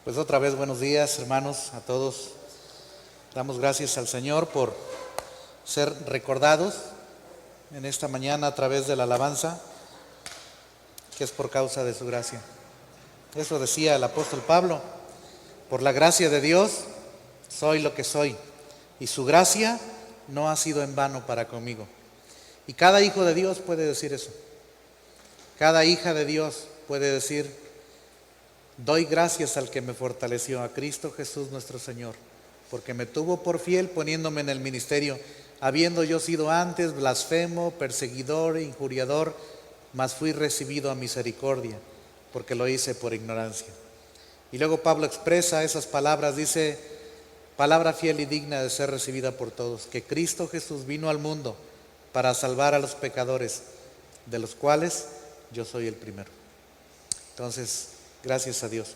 Pues otra vez buenos días, hermanos, a todos. Damos gracias al Señor por ser recordados en esta mañana a través de la alabanza, que es por causa de su gracia. Eso decía el apóstol Pablo: por la gracia de Dios soy lo que soy, y su gracia no ha sido en vano para conmigo. Y cada hijo de Dios puede decir eso. Cada hija de Dios puede decir: doy gracias al que me fortaleció, a Cristo Jesús nuestro Señor, porque me tuvo por fiel poniéndome en el ministerio, habiendo yo sido antes blasfemo, perseguidor, injuriador, mas fui recibido a misericordia, porque lo hice por ignorancia. Y luego Pablo expresa esas palabras, dice: palabra fiel y digna de ser recibida por todos, que Cristo Jesús vino al mundo para salvar a los pecadores, de los cuales yo soy el primero. Entonces, gracias a Dios.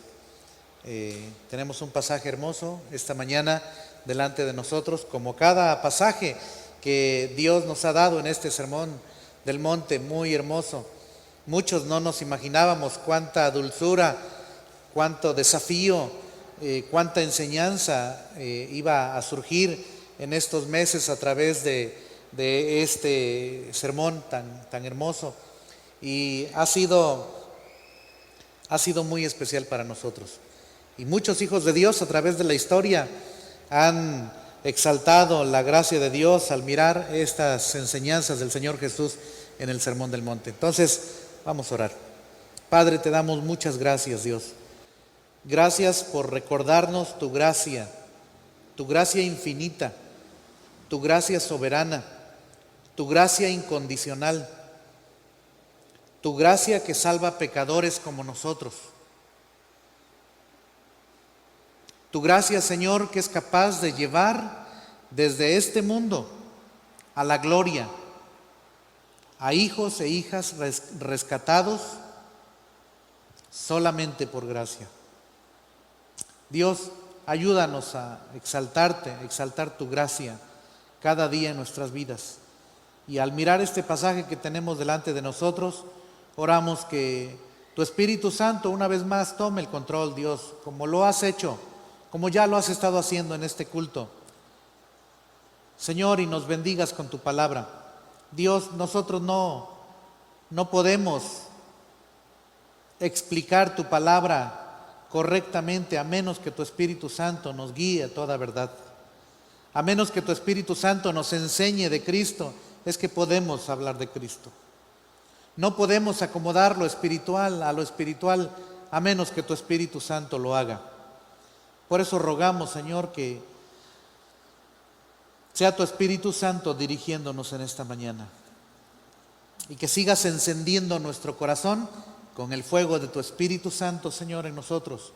Tenemos un pasaje hermoso esta mañana delante de nosotros, como cada pasaje que Dios nos ha dado en este sermón del monte, muy hermoso. Muchos no nos imaginábamos cuánta dulzura, cuánto desafío, cuánta enseñanza iba a surgir en estos meses a través de este sermón tan hermoso. Y ha sido muy especial para nosotros. Y muchos hijos de Dios a través de la historia han exaltado la gracia de Dios al mirar estas enseñanzas del Señor Jesús en el Sermón del Monte. Entonces, vamos a orar. Padre, te damos muchas gracias, Dios. Gracias por recordarnos tu gracia infinita, tu gracia soberana, tu gracia incondicional, tu gracia que salva pecadores como nosotros. Tu gracia, Señor, que es capaz de llevar desde este mundo a la gloria a hijos e hijas rescatados solamente por gracia. Dios, ayúdanos a exaltar tu gracia cada día en nuestras vidas. Y al mirar este pasaje que tenemos delante de nosotros, oramos que tu Espíritu Santo una vez más tome el control, Dios, como lo has hecho, como ya lo has estado haciendo en este culto. Señor, y nos bendigas con tu palabra. Dios, nosotros no podemos explicar tu palabra correctamente a menos que tu Espíritu Santo nos guíe a toda verdad. A menos que tu Espíritu Santo nos enseñe de Cristo, es que podemos hablar de Cristo. No podemos acomodar lo espiritual a lo espiritual a menos que tu Espíritu Santo lo haga. Por eso rogamos, Señor, que sea tu Espíritu Santo dirigiéndonos en esta mañana y que sigas encendiendo nuestro corazón con el fuego de tu Espíritu Santo, Señor, en nosotros,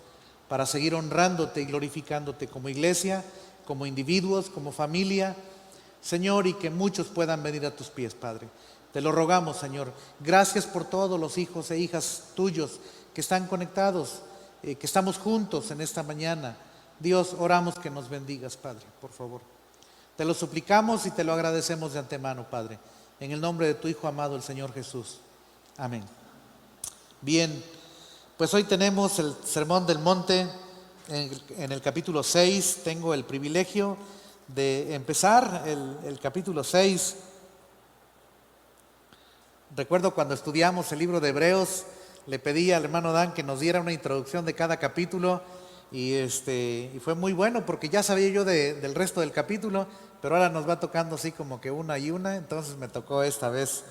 para seguir honrándote y glorificándote como iglesia, como individuos, como familia, Señor, y que muchos puedan venir a tus pies, Padre. Te lo rogamos, Señor. Gracias por todos los hijos e hijas tuyos que están conectados, que estamos juntos en esta mañana. Dios, oramos que nos bendigas, Padre, por favor. Te lo suplicamos y te lo agradecemos de antemano, Padre, en el nombre de tu Hijo amado, el Señor Jesús. Amén. Bien, pues hoy tenemos el Sermón del Monte en el capítulo 6. Tengo el privilegio de empezar el capítulo 6. Recuerdo cuando estudiamos el libro de Hebreos, le pedí al hermano Dan que nos diera una introducción de cada capítulo y fue muy bueno porque ya sabía yo del resto del capítulo, pero ahora nos va tocando así como que una y una, entonces me tocó esta vez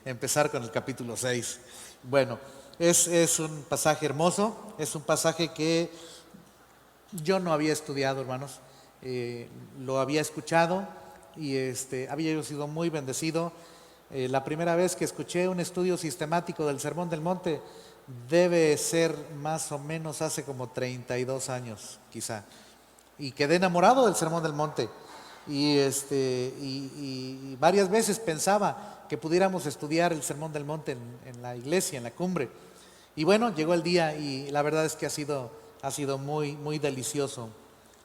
empezar con el capítulo 6. Bueno, es un pasaje hermoso, es un pasaje que yo no había estudiado, hermanos, lo había escuchado y había yo sido muy bendecido. La primera vez que escuché un estudio sistemático del Sermón del Monte debe ser más o menos hace como 32 años quizá, y quedé enamorado del Sermón del Monte y varias veces pensaba que pudiéramos estudiar el Sermón del Monte en la iglesia, en la cumbre, y bueno, llegó el día y la verdad es que ha sido muy, muy delicioso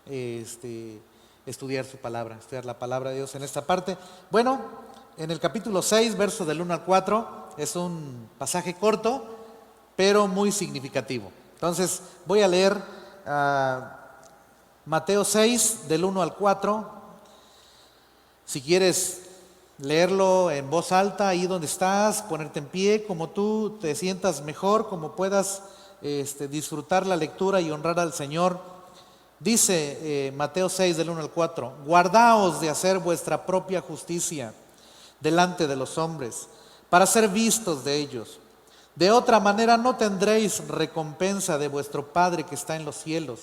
estudiar su palabra, estudiar la palabra de Dios en esta parte. Bueno, en el capítulo 6, verso del 1 al 4, es un pasaje corto, pero muy significativo. Entonces voy a leer Mateo 6 del 1 al 4. Si quieres leerlo en voz alta, ahí donde estás, ponerte en pie, como tú te sientas mejor, como puedas disfrutar la lectura y honrar al Señor. Dice Mateo 6 del 1 al 4, guardaos de hacer vuestra propia justicia delante de los hombres, para ser vistos de ellos. De otra manera no tendréis recompensa de vuestro Padre que está en los cielos.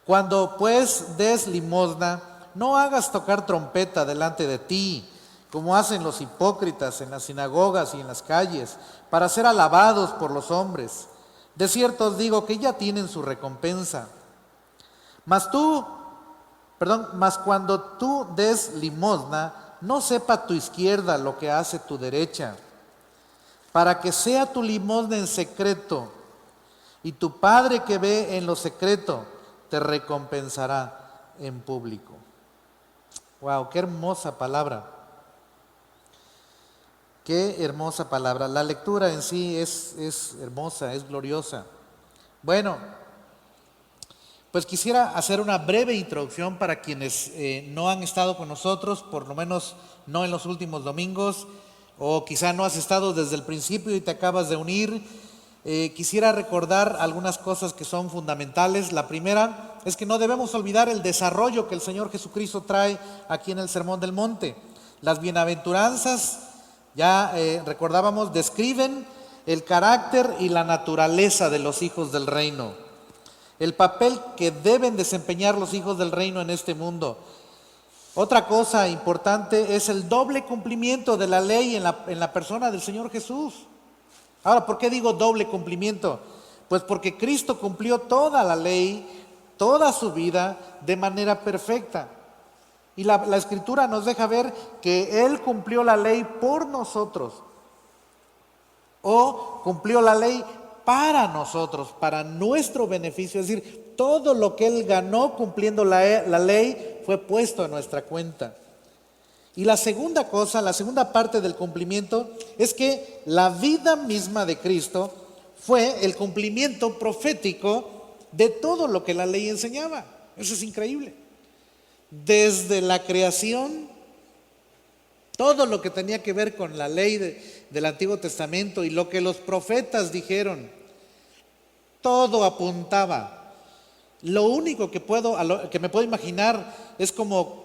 Cuando pues des limosna, no hagas tocar trompeta delante de ti, como hacen los hipócritas en las sinagogas y en las calles, para ser alabados por los hombres. De cierto os digo que ya tienen su recompensa. Mas cuando tú des limosna, no sepa tu izquierda lo que hace tu derecha, para que sea tu limosna en secreto, y tu Padre que ve en lo secreto te recompensará en público. Wow, qué hermosa palabra. Qué hermosa palabra. La lectura en sí es hermosa, es gloriosa. Bueno, pues quisiera hacer una breve introducción para quienes no han estado con nosotros, por lo menos no en los últimos domingos, o quizá no has estado desde el principio y te acabas de unir. Quisiera recordar algunas cosas que son fundamentales. La primera es que no debemos olvidar el desarrollo que el Señor Jesucristo trae aquí en el Sermón del Monte. Las bienaventuranzas, ya recordábamos, describen el carácter y la naturaleza de los hijos del reino, el papel que deben desempeñar los hijos del reino en este mundo. Otra cosa importante es el doble cumplimiento de la ley en la persona del Señor Jesús. Ahora, ¿por qué digo doble cumplimiento? Pues porque Cristo cumplió toda la ley, toda su vida de manera perfecta. Y la Escritura nos deja ver que Él cumplió la ley por nosotros, o cumplió la ley para nosotros, para nuestro beneficio. Es decir, todo lo que Él ganó cumpliendo la ley fue puesto a nuestra cuenta. Y la segunda cosa, la segunda parte del cumplimiento, es que la vida misma de Cristo fue el cumplimiento profético de todo lo que la ley enseñaba. Eso es increíble. Desde la creación, todo lo que tenía que ver con la ley del Antiguo Testamento y lo que los profetas dijeron, todo apuntaba. Lo único que me puedo imaginar es como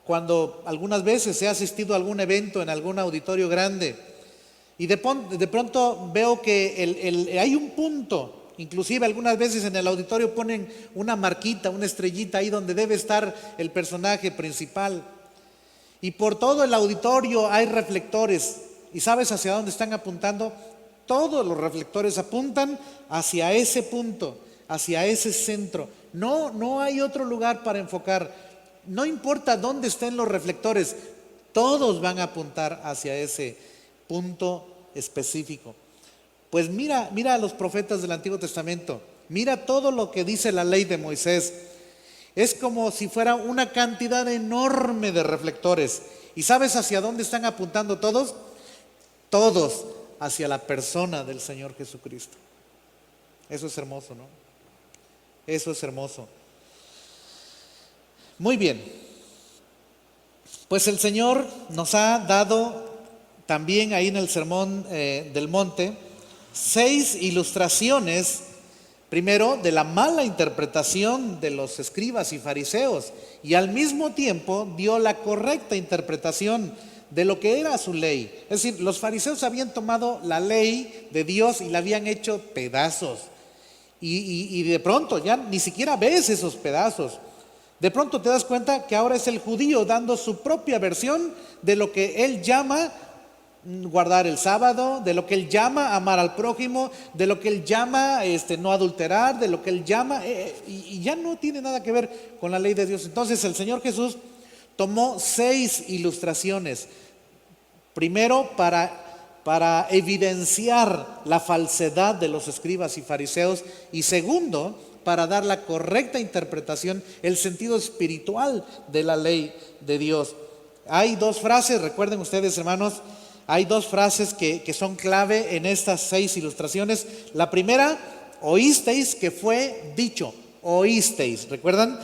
cuando algunas veces he asistido a algún evento en algún auditorio grande y de pronto veo que hay un punto, inclusive algunas veces en el auditorio ponen una marquita, una estrellita ahí donde debe estar el personaje principal. Y por todo el auditorio hay reflectores. ¿Y sabes hacia dónde están apuntando? Todos los reflectores apuntan hacia ese punto, hacia ese centro. No hay otro lugar para enfocar. No importa dónde estén los reflectores, todos van a apuntar hacia ese punto específico. Pues mira a los profetas del Antiguo Testamento. Mira todo lo que dice la ley de Moisés. Es como si fuera una cantidad enorme de reflectores. ¿Y sabes hacia dónde están apuntando todos? Todos hacia la persona del Señor Jesucristo. Eso es hermoso, ¿no? Eso es hermoso. Muy bien. Pues el Señor nos ha dado también ahí en el Sermón del Monte 6 ilustraciones. Primero, de la mala interpretación de los escribas y fariseos, y al mismo tiempo dio la correcta interpretación de lo que era su ley. Es decir, los fariseos habían tomado la ley de Dios y la habían hecho pedazos. Y de pronto ya ni siquiera ves esos pedazos. De pronto te das cuenta que ahora es el judío dando su propia versión de lo que él llama guardar el sábado, de lo que él llama amar al prójimo, de lo que él llama no adulterar, de lo que él llama y ya no tiene nada que ver con la ley de Dios. Entonces el Señor Jesús tomó 6 ilustraciones. Primero para evidenciar la falsedad de los escribas y fariseos, y segundo para dar la correcta interpretación, el sentido espiritual de la ley de Dios. Hay 2 frases, recuerden ustedes, hermanos, hay 2 frases que son clave en estas 6 ilustraciones. La primera oísteis que fue dicho, oísteis, ¿recuerdan?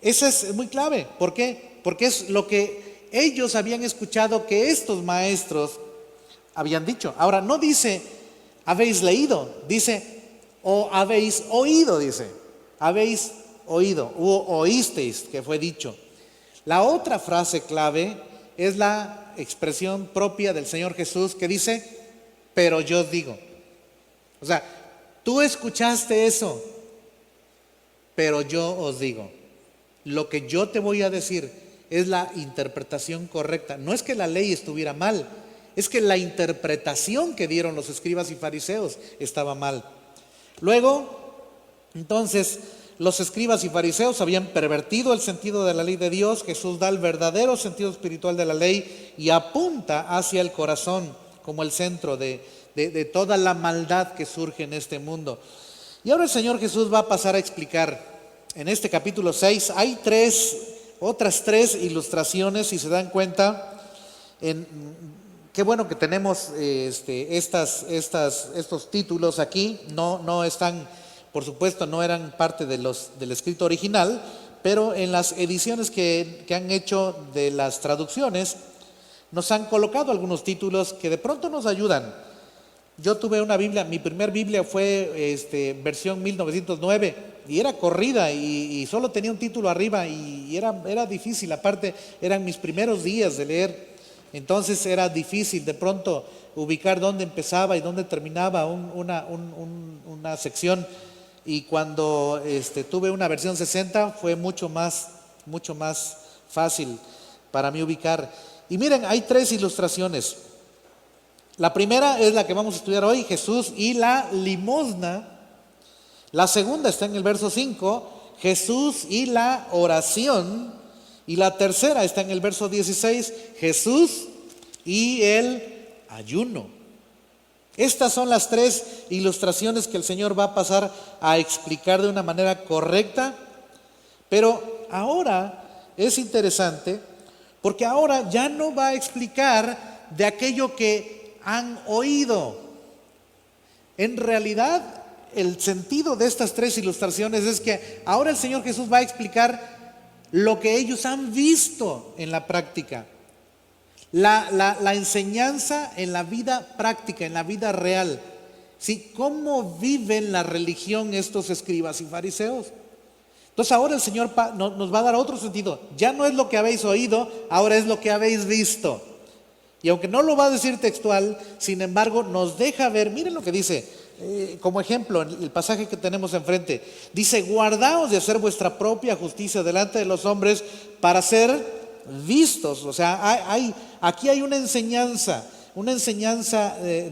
Esa es muy clave. ¿Por qué? Porque es lo que ellos habían escuchado que estos maestros habían dicho. Ahora, no dice habéis leído, dice o habéis oído, dice. Habéis oído, o oísteis que fue dicho. La otra frase clave es la expresión propia del Señor Jesús que dice, pero yo digo. O sea, tú escuchaste eso, pero yo os digo. Lo que yo te voy a decir es la interpretación correcta. No es que la ley estuviera mal, es que la interpretación que dieron los escribas y fariseos estaba mal. Luego, entonces, los escribas y fariseos habían pervertido el sentido de la ley de Dios. Jesús da el verdadero sentido espiritual de la ley y apunta hacia el corazón como el centro de toda la maldad que surge en este mundo. Y ahora el Señor Jesús va a pasar a explicar. En este capítulo 6 hay otras tres ilustraciones, si se dan cuenta. Qué bueno que tenemos estos títulos aquí. No están, por supuesto, no eran parte del escrito original, pero en las ediciones que han hecho de las traducciones, nos han colocado algunos títulos que de pronto nos ayudan. Yo tuve una Biblia, mi primer Biblia fue versión 1909 y era corrida y solo tenía un título arriba y era difícil. Aparte, eran mis primeros días de leer, entonces era difícil de pronto ubicar dónde empezaba y dónde terminaba una sección. Y cuando tuve una versión 60 fue mucho más fácil para mí ubicar. Y miren, hay tres ilustraciones. La primera es la que vamos a estudiar hoy, Jesús y la limosna. La segunda está en el verso 5, Jesús y la oración. Y la tercera está en el verso 16, Jesús y el ayuno. Estas son las tres ilustraciones que el Señor va a pasar a explicar de una manera correcta. Pero ahora es interesante porque ahora ya no va a explicar de aquello que han oído. En realidad, el sentido de estas tres ilustraciones es que ahora el Señor Jesús va a explicar lo que ellos han visto en la práctica. La enseñanza en la vida práctica, en la vida real. ¿Sí? ¿Cómo viven la religión estos escribas y fariseos? Entonces ahora el Señor nos va a dar otro sentido. Ya no es lo que habéis oído, ahora es lo que habéis visto. Y aunque no lo va a decir textual, sin embargo nos deja ver, miren lo que dice, como ejemplo, en el pasaje que tenemos enfrente, dice, guardaos de hacer vuestra propia justicia delante de los hombres para ser vistos. O sea, aquí hay una enseñanza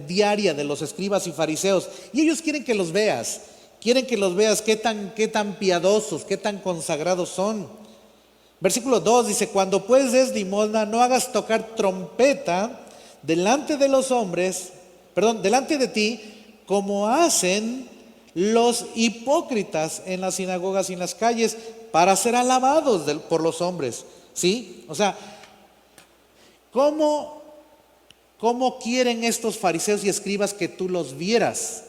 diaria de los escribas y fariseos, y ellos quieren que los veas qué tan piadosos, qué tan consagrados son. Versículo 2 dice, cuando pues des limosna, no hagas tocar trompeta delante de los hombres, delante de ti, como hacen los hipócritas en las sinagogas y en las calles, para ser alabados por los hombres. ¿Sí? O sea, ¿cómo quieren estos fariseos y escribas que tú los vieras?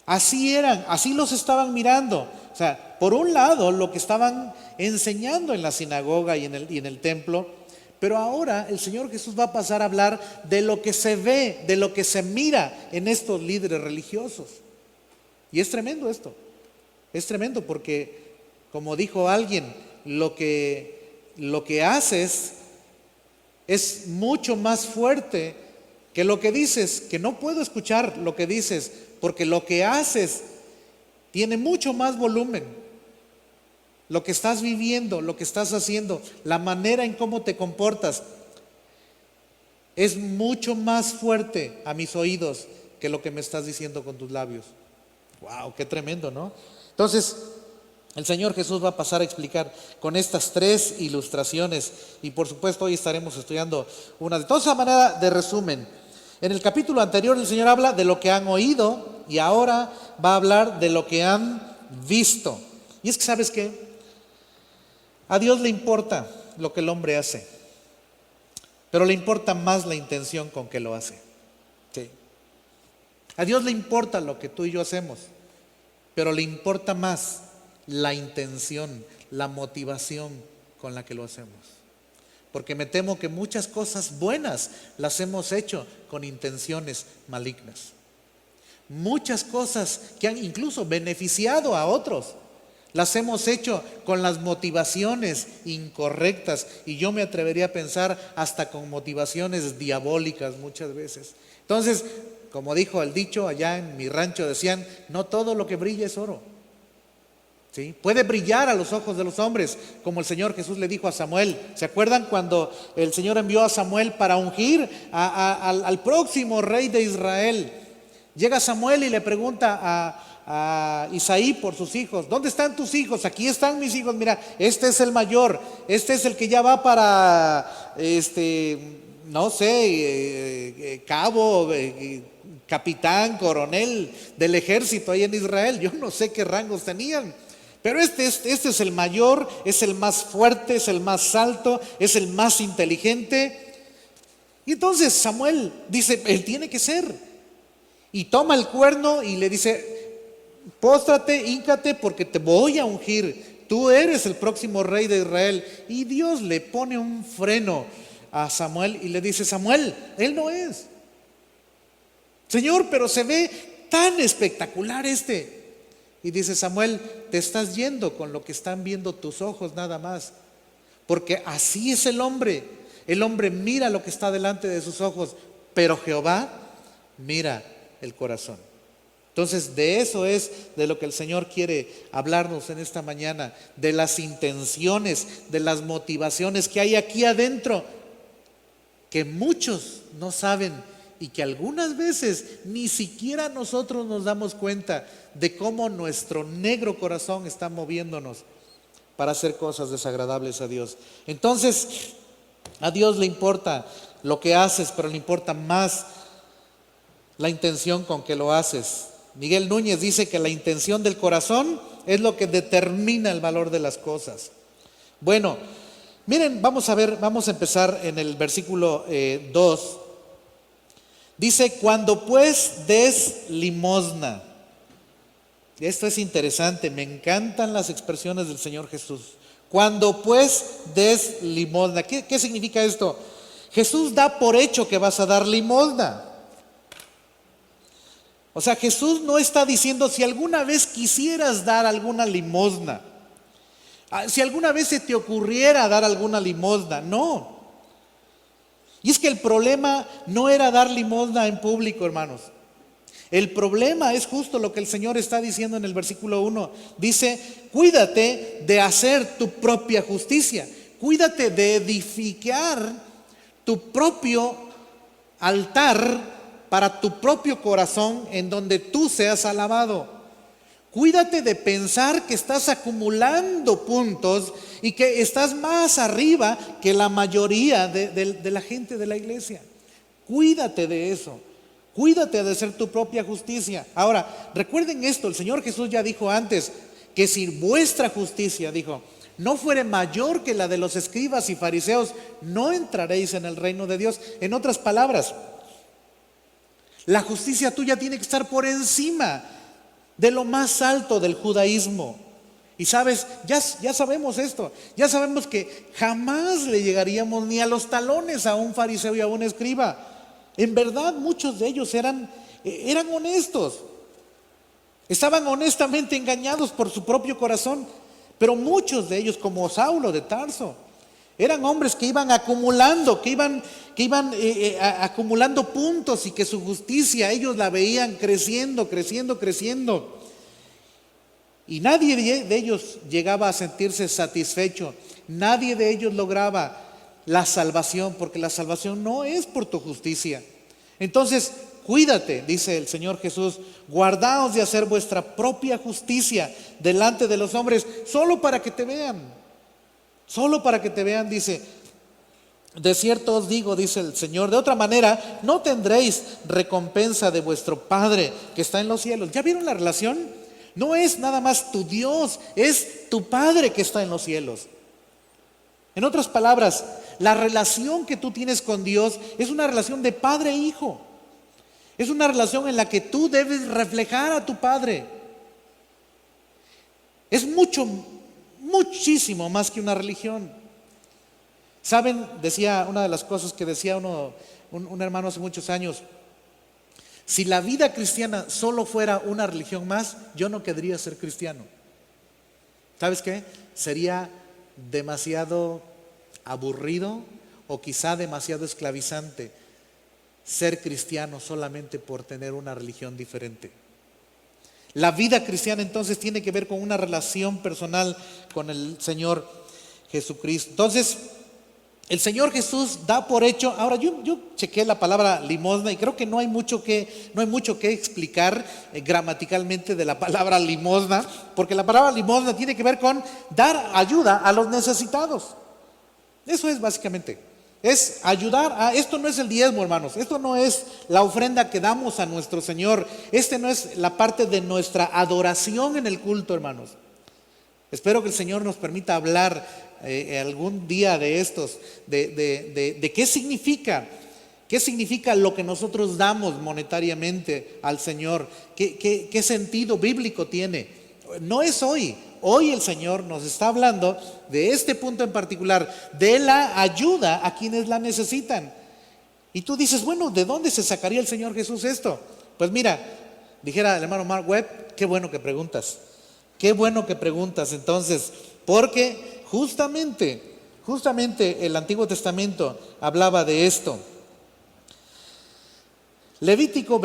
Así eran, así los estaban mirando. O sea, por un lado, lo que estaban enseñando en la sinagoga y en el templo, pero ahora el Señor Jesús va a pasar a hablar de lo que se ve, de lo que se mira en estos líderes religiosos. Y es tremendo esto, es tremendo porque, como dijo alguien, lo que haces es mucho más fuerte que lo que dices, que no puedo escuchar lo que dices, porque lo que haces tiene mucho más volumen. Lo que estás viviendo, lo que estás haciendo, la manera en cómo te comportas, es mucho más fuerte a mis oídos que lo que me estás diciendo con tus labios. ¡Wow! ¡Qué tremendo!, ¿no? Entonces, el Señor Jesús va a pasar a explicar con estas tres ilustraciones, y por supuesto hoy estaremos estudiando una de todas. A manera de resumen, en el capítulo anterior el Señor habla de lo que han oído y ahora va a hablar de lo que han visto. Y es que, ¿sabes qué? A Dios le importa lo que el hombre hace, pero le importa más la intención con que lo hace. Sí. A Dios le importa lo que tú y yo hacemos, pero le importa más la intención, la motivación con la que lo hacemos. Porque me temo que muchas cosas buenas las hemos hecho con intenciones malignas. Muchas cosas que han incluso beneficiado a otros, las hemos hecho con las motivaciones incorrectas, y yo me atrevería a pensar hasta con motivaciones diabólicas muchas veces. Entonces, como dijo el dicho, allá en mi rancho decían, no todo lo que brilla es oro. ¿Sí? Puede brillar a los ojos de los hombres, como el Señor Jesús le dijo a Samuel. ¿Se acuerdan cuando el Señor envió a Samuel para ungir al próximo rey de Israel? Llega Samuel y le pregunta a Isaí por sus hijos. ¿Dónde están tus hijos? Aquí están mis hijos. Mira, este es el mayor, este es el que ya va para, no sé, cabo, capitán, coronel del ejército ahí en Israel. Yo no sé qué rangos tenían. Pero este es el mayor, es el más fuerte, es el más alto, es el más inteligente. Y entonces Samuel dice, él tiene que ser. Y toma el cuerno y le dice, póstrate, híncate, porque te voy a ungir. Tú eres el próximo rey de Israel. Y Dios le pone un freno a Samuel y le dice, Samuel, él no es. Señor, pero se ve tan espectacular este. Y dice Samuel, te estás yendo con lo que están viendo tus ojos nada más. Porque así es el hombre. El hombre mira lo que está delante de sus ojos, pero Jehová mira el corazón. Entonces, de eso es de lo que el Señor quiere hablarnos en esta mañana, de las intenciones, de las motivaciones que hay aquí adentro, que muchos no saben y que algunas veces ni siquiera nosotros nos damos cuenta de cómo nuestro negro corazón está moviéndonos para hacer cosas desagradables a Dios. Entonces, a Dios le importa lo que haces, pero le importa más la intención con que lo haces. Miguel Núñez dice que la intención del corazón es lo que determina el valor de las cosas. Bueno, miren, vamos a empezar en el versículo 2. Dice, cuando pues des limosna. Esto es interesante, me encantan las expresiones del Señor Jesús. Cuando pues des limosna. ¿Qué significa esto? Jesús da por hecho que vas a dar limosna. O sea, Jesús no está diciendo si alguna vez quisieras dar alguna limosna, si alguna vez se te ocurriera dar alguna limosna, no. Y es que el problema no era dar limosna en público, hermanos. El problema es justo lo que el Señor está diciendo en el versículo 1. Dice, cuídate de hacer tu propia justicia. Cuídate de edificar tu propio altar para tu propio corazón en donde tú seas alabado. Cuídate de pensar que estás acumulando puntos y que estás más arriba que la mayoría de la gente de la iglesia. Cuídate de eso. Cuídate de hacer tu propia justicia. Ahora, recuerden esto, el Señor Jesús ya dijo antes que si vuestra justicia, dijo, no fuere mayor que la de los escribas y fariseos, no entraréis en el reino de Dios. En otras palabras, la justicia tuya tiene que estar por encima de lo más alto del judaísmo. Y sabes, ya sabemos esto, ya sabemos que jamás le llegaríamos ni a los talones a un fariseo y a un escriba. En verdad, muchos de ellos eran honestos, estaban honestamente engañados por su propio corazón, pero muchos de ellos, como Saulo de Tarso, eran hombres que iban acumulando, que iban acumulando puntos, y que su justicia ellos la veían creciendo. Y nadie de ellos llegaba a sentirse satisfecho. Nadie de ellos lograba la salvación, porque la salvación no es por tu justicia. Entonces, cuídate, dice el Señor Jesús, guardaos de hacer vuestra propia justicia delante de los hombres, solo para que te vean. Solo para que te vean, dice, de cierto os digo, dice el Señor, de otra manera no tendréis recompensa de vuestro Padre que está en los cielos. ¿Ya vieron la relación? No es nada más tu Dios, es tu Padre que está en los cielos. En otras palabras, la relación que tú tienes con Dios es una relación de padre e hijo. Es una relación en la que tú debes reflejar a tu Padre. Es mucho, muchísimo más que una religión. ¿Saben? Decía una de las cosas que decía un hermano hace muchos años: si la vida cristiana solo fuera una religión más, yo no querría ser cristiano. ¿Sabes qué? Sería demasiado aburrido o quizá demasiado esclavizante ser cristiano solamente por tener una religión diferente. La vida cristiana entonces tiene que ver con una relación personal con el Señor Jesucristo. Entonces, el Señor Jesús da por hecho. Ahora yo chequé la palabra limosna y creo que no hay mucho que explicar gramaticalmente de la palabra limosna, porque la palabra limosna tiene que ver con dar ayuda a los necesitados. Eso es básicamente. Es ayudar a, esto no es el diezmo, hermanos, esto no es la ofrenda que damos a nuestro Señor, este no es la parte de nuestra adoración en el culto, hermanos. Espero que el Señor nos permita hablar algún día de estos, de qué significa lo que nosotros damos monetariamente al Señor, qué sentido bíblico tiene. No es hoy. Hoy el Señor nos está hablando de este punto en particular, de la ayuda a quienes la necesitan. Y tú dices, bueno, ¿de dónde se sacaría el Señor Jesús esto? Pues mira, dijera el hermano Mark Webb, qué bueno que preguntas. Qué bueno que preguntas entonces, porque justamente el Antiguo Testamento hablaba de esto. Levítico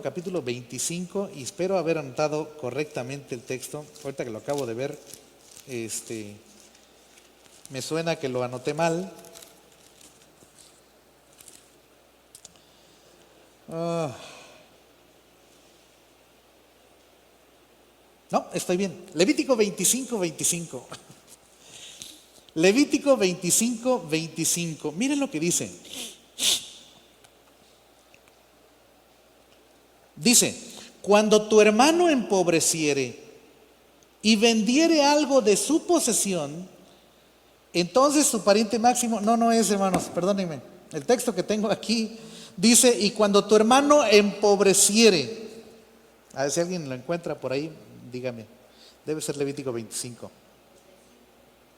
capítulo 25, y espero haber anotado correctamente el texto. Ahorita que lo acabo de ver, me suena que lo anoté mal. No, estoy bien. Levítico 25. Levítico 25. Miren lo que dice. Dice, cuando tu hermano empobreciere y vendiere algo de su posesión, entonces su pariente máximo, no es, hermanos, perdónenme, el texto que tengo aquí dice, y cuando tu hermano empobreciere, a ver si alguien lo encuentra por ahí, dígame, debe ser Levítico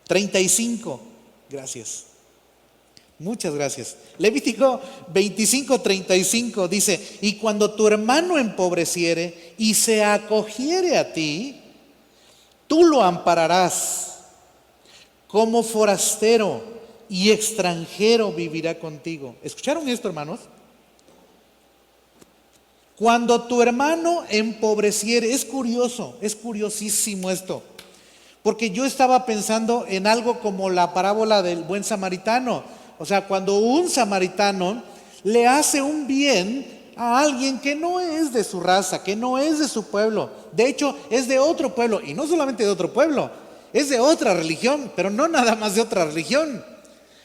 35, gracias. Muchas gracias. Levítico 25:35 dice, y cuando tu hermano empobreciere y se acogiere a ti, tú lo ampararás. Como forastero y extranjero vivirá contigo. ¿Escucharon esto, hermanos? Cuando tu hermano empobreciere, es curioso, es curiosísimo esto. Porque yo estaba pensando en algo como la parábola del buen samaritano. O sea, cuando un samaritano le hace un bien a alguien que no es de su raza, que no es de su pueblo. De hecho, es de otro pueblo, y no solamente de otro pueblo, es de otra religión, pero no nada más de otra religión.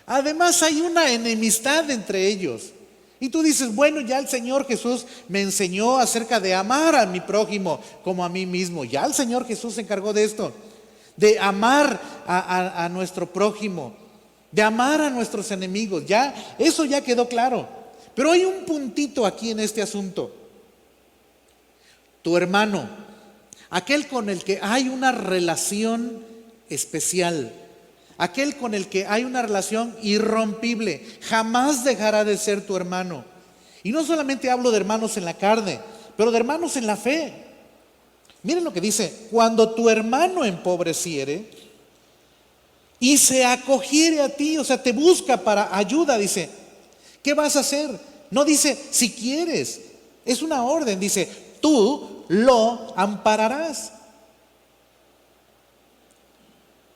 Además, hay una enemistad entre ellos. Y tú dices, bueno, ya el Señor Jesús me enseñó acerca de amar a mi prójimo como a mí mismo. Ya el Señor Jesús se encargó de esto, de amar a nuestro prójimo, de amar a nuestros enemigos. Ya, eso ya quedó claro. Pero hay un puntito aquí en este asunto. Tu hermano, aquel con el que hay una relación especial, aquel con el que hay una relación irrompible, jamás dejará de ser tu hermano. Y no solamente hablo de hermanos en la carne, pero de hermanos en la fe. Miren lo que dice, cuando tu hermano empobreciere y se acogiere a ti, o sea, te busca para ayuda, dice, ¿qué vas a hacer? No dice, si quieres, es una orden, dice, tú lo ampararás.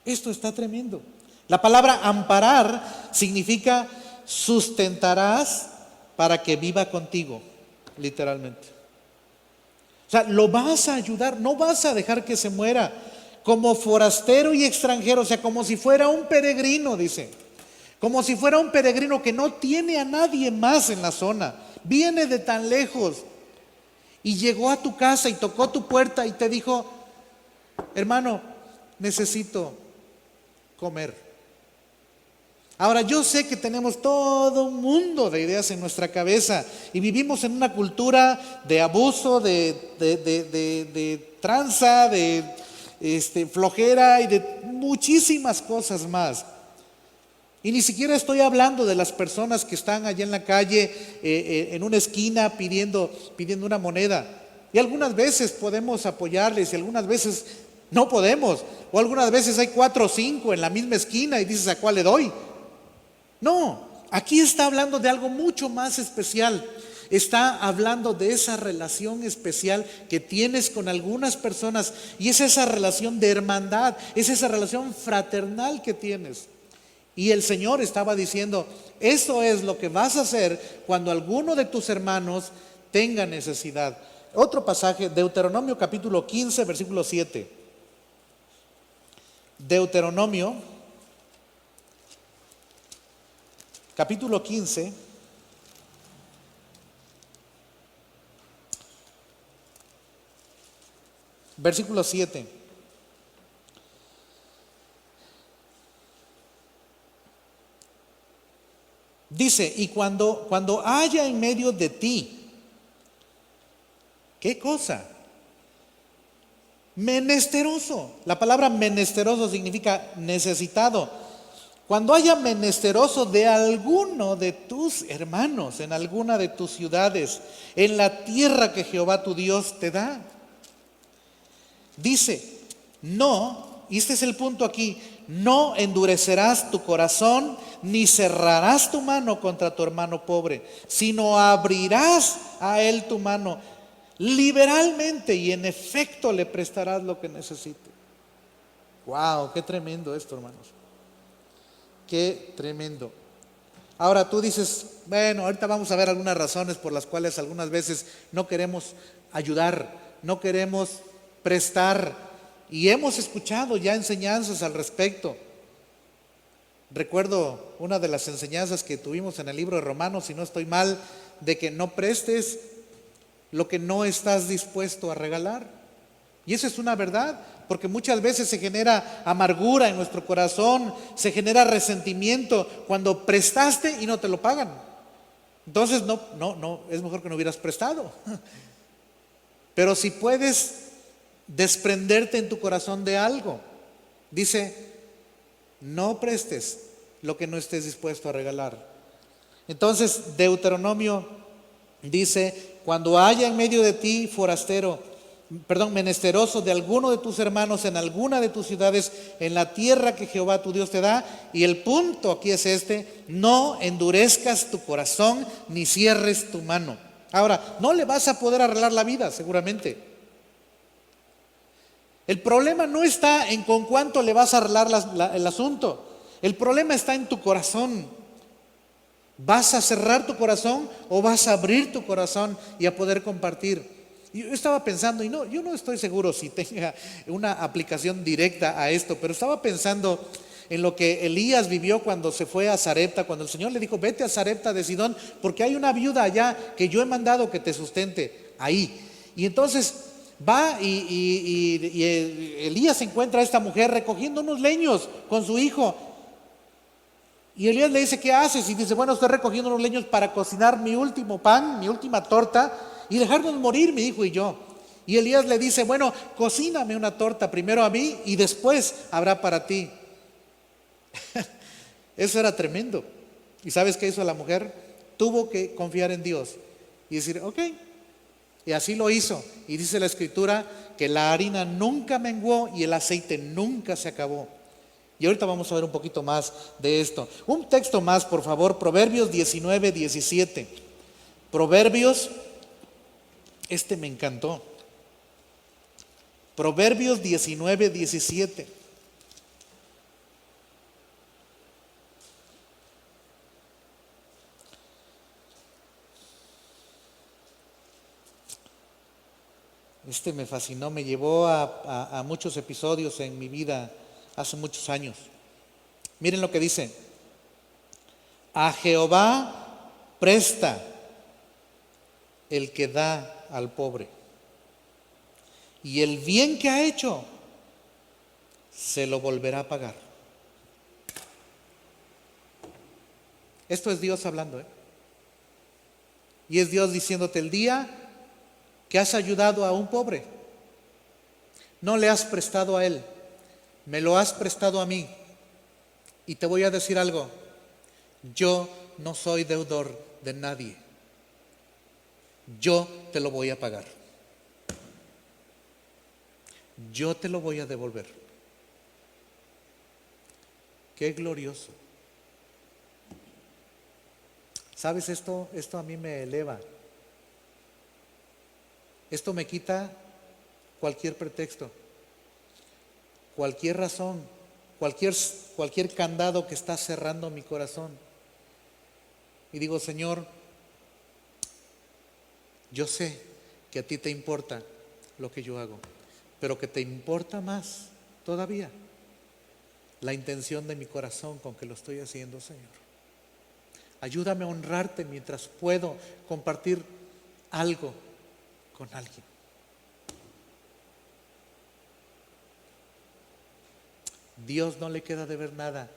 Esto está tremendo. La palabra amparar significa sustentarás para que viva contigo, literalmente. O sea, lo vas a ayudar, no vas a dejar que se muera. Como forastero y extranjero, o sea, como si fuera un peregrino, dice. Como si fuera un peregrino que no tiene a nadie más en la zona. Viene de tan lejos y llegó a tu casa y tocó tu puerta y te dijo, hermano, necesito comer. Ahora, yo sé que tenemos todo un mundo de ideas en nuestra cabeza y vivimos en una cultura de abuso, de tranza, de flojera y de muchísimas cosas más. Y ni siquiera estoy hablando de las personas que están allá en la calle, en una esquina pidiendo una moneda. Y algunas veces podemos apoyarles y algunas veces no podemos. O algunas veces hay 4 o 5 en la misma esquina y dices, ¿a cuál le doy? No, aquí está hablando de algo mucho más especial. Está hablando de esa relación especial que tienes con algunas personas y es esa relación de hermandad, es esa relación fraternal que tienes. Y el Señor estaba diciendo, eso es lo que vas a hacer cuando alguno de tus hermanos tenga necesidad. Otro pasaje, Deuteronomio capítulo 15, versículo 7. Deuteronomio capítulo 15, versículo 7. Dice, y cuando haya en medio de ti, ¿qué cosa? Menesteroso. La palabra menesteroso significa necesitado. Cuando haya menesteroso de alguno de tus hermanos, en alguna de tus ciudades, en la tierra que Jehová tu Dios te da. Dice, no, y este es el punto aquí, no endurecerás tu corazón, ni cerrarás tu mano contra tu hermano pobre, sino abrirás a él tu mano liberalmente y en efecto le prestarás lo que necesite. Wow, qué tremendo esto, hermanos. Qué tremendo. Ahora tú dices, bueno, ahorita vamos a ver algunas razones por las cuales algunas veces no queremos ayudar, no queremos prestar, y hemos escuchado ya enseñanzas al respecto. Recuerdo una de las enseñanzas que tuvimos en el libro de Romanos, si no estoy mal, de que no prestes lo que no estás dispuesto a regalar. Y eso es una verdad, porque muchas veces se genera amargura en nuestro corazón, se genera resentimiento cuando prestaste y no te lo pagan. Entonces no, es mejor que no hubieras prestado. Pero si puedes desprenderte en tu corazón de algo, dice, no prestes lo que no estés dispuesto a regalar. Entonces Deuteronomio dice, cuando haya en medio de ti menesteroso de alguno de tus hermanos en alguna de tus ciudades, en la tierra que Jehová tu Dios te da, y el punto aquí es no endurezcas tu corazón ni cierres tu mano. Ahora, no le vas a poder arreglar la vida, seguramente. El problema no está en con cuánto le vas a arreglar el asunto. El problema está en tu corazón. ¿Vas a cerrar tu corazón o vas a abrir tu corazón y a poder compartir? Yo estaba pensando, yo no estoy seguro si tenga una aplicación directa a esto, pero estaba pensando en lo que Elías vivió cuando se fue a Sarepta, cuando el Señor le dijo, vete a Sarepta de Sidón, porque hay una viuda allá que yo he mandado que te sustente ahí. Y entonces va y Elías encuentra a esta mujer recogiendo unos leños con su hijo. Y Elías le dice, ¿qué haces? Y dice, bueno, estoy recogiendo unos leños para cocinar mi último pan, mi última torta, y dejarnos morir, mi hijo y yo. Y Elías le dice, bueno, cocíname una torta primero a mí y después habrá para ti. Eso era tremendo. ¿Y sabes qué hizo la mujer? Tuvo que confiar en Dios y decir, ok. Y así lo hizo. Y dice la Escritura que la harina nunca menguó y el aceite nunca se acabó. Y ahorita vamos a ver un poquito más de esto. Un texto más, por favor, Proverbios 19, 17. Proverbios, me encantó. Proverbios 19, 17. Me fascinó, me llevó a muchos episodios en mi vida hace muchos años. Miren lo que dice. A Jehová presta el que da al pobre, y el bien que ha hecho se lo volverá a pagar. Esto es Dios hablando, ¿eh? Y es Dios diciéndote: el día que has ayudado a un pobre, no le has prestado a él, me lo has prestado a mí. Y te voy a decir algo: yo no soy deudor de nadie. Yo te lo voy a pagar. Yo te lo voy a devolver. Qué glorioso. ¿Sabes esto? Esto a mí me eleva. Esto me quita cualquier pretexto, cualquier razón, cualquier candado que está cerrando mi corazón. Y digo: Señor, yo sé que a ti te importa lo que yo hago, pero que te importa más todavía la intención de mi corazón con que lo estoy haciendo, Señor. Ayúdame a honrarte mientras puedo compartir algo con alguien. Dios no le queda de ver nada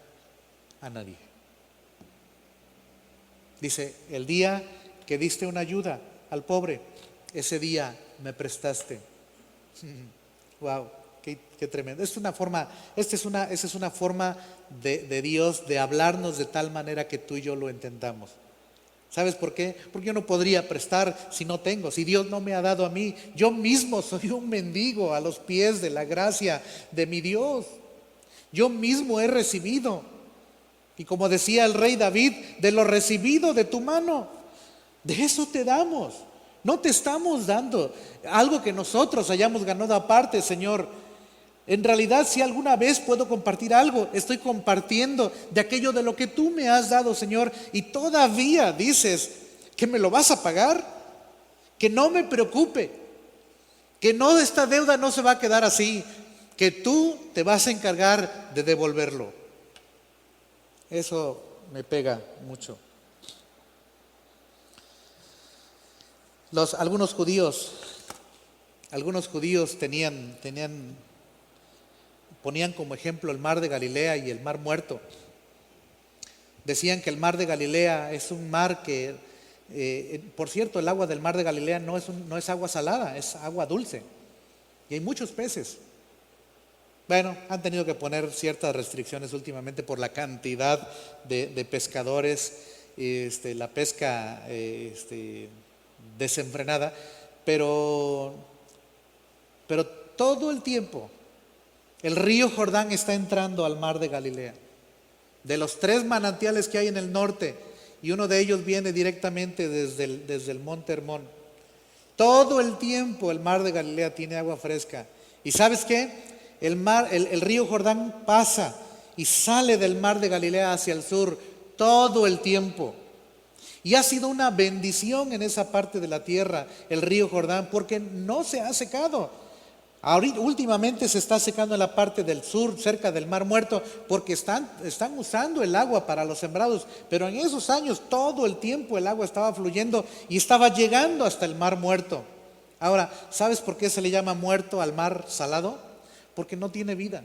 a nadie. Dice: el día que diste una ayuda al pobre, ese día me prestaste. Wow, qué tremendo. Esta es una forma de Dios de hablarnos de tal manera que tú y yo lo entendamos. ¿Sabes por qué? Porque yo no podría prestar si no tengo, si Dios no me ha dado a mí. Yo mismo soy un mendigo a los pies de la gracia de mi Dios. Yo mismo he recibido. Y como decía el rey David: de lo recibido de tu mano, de eso te damos. No te estamos dando algo que nosotros hayamos ganado aparte, Señor. En realidad, si alguna vez puedo compartir algo, estoy compartiendo de aquello de lo que tú me has dado, Señor. Y todavía dices que me lo vas a pagar, que no me preocupe, que no, esta deuda no se va a quedar así, que tú te vas a encargar de devolverlo. Eso me pega mucho. Algunos judíos ponían como ejemplo el mar de Galilea y el mar Muerto. Decían que el mar de Galilea es un mar que, por cierto, el agua del mar de Galilea no es agua salada, es agua dulce. Y hay muchos peces. Bueno, han tenido que poner ciertas restricciones últimamente por la cantidad de pescadores, la pesca desenfrenada, pero todo el tiempo el río Jordán está entrando al mar de Galilea. De los 3 manantiales que hay en el norte, y uno de ellos viene directamente desde el monte Hermón. Todo el tiempo el mar de Galilea tiene agua fresca. ¿Y sabes qué? El río Jordán pasa y sale del mar de Galilea hacia el sur todo el tiempo. Y ha sido una bendición en esa parte de la tierra el río Jordán, porque no se ha secado. Últimamente se está secando en la parte del sur, cerca del Mar Muerto, porque están usando el agua para los sembrados. Pero en esos años todo el tiempo el agua estaba fluyendo y estaba llegando hasta el Mar Muerto. Ahora, ¿sabes por qué se le llama muerto al mar salado? Porque no tiene vida.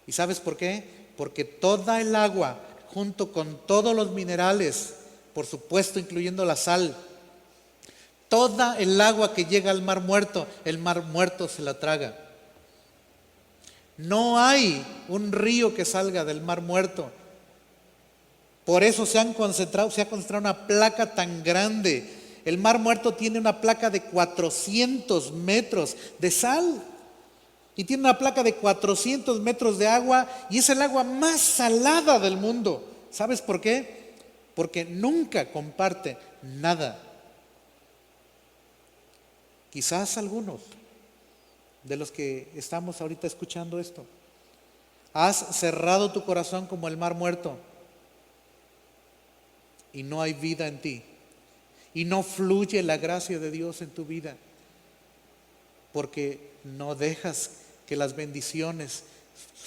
¿Y sabes por qué? Porque toda el agua, junto con todos los minerales, por supuesto incluyendo la sal, toda el agua que llega al Mar Muerto, el Mar Muerto se la traga. No hay un río que salga del Mar Muerto. Por eso se ha concentrado una placa tan grande. El Mar Muerto tiene una placa de 400 metros de sal y tiene una placa de 400 metros de agua, y es el agua más salada del mundo. ¿Sabes por qué? Porque nunca comparte nada. Quizás algunos de los que estamos ahorita escuchando esto, has cerrado tu corazón como el Mar Muerto y no hay vida en ti, y no fluye la gracia de Dios en tu vida, porque no dejas que las bendiciones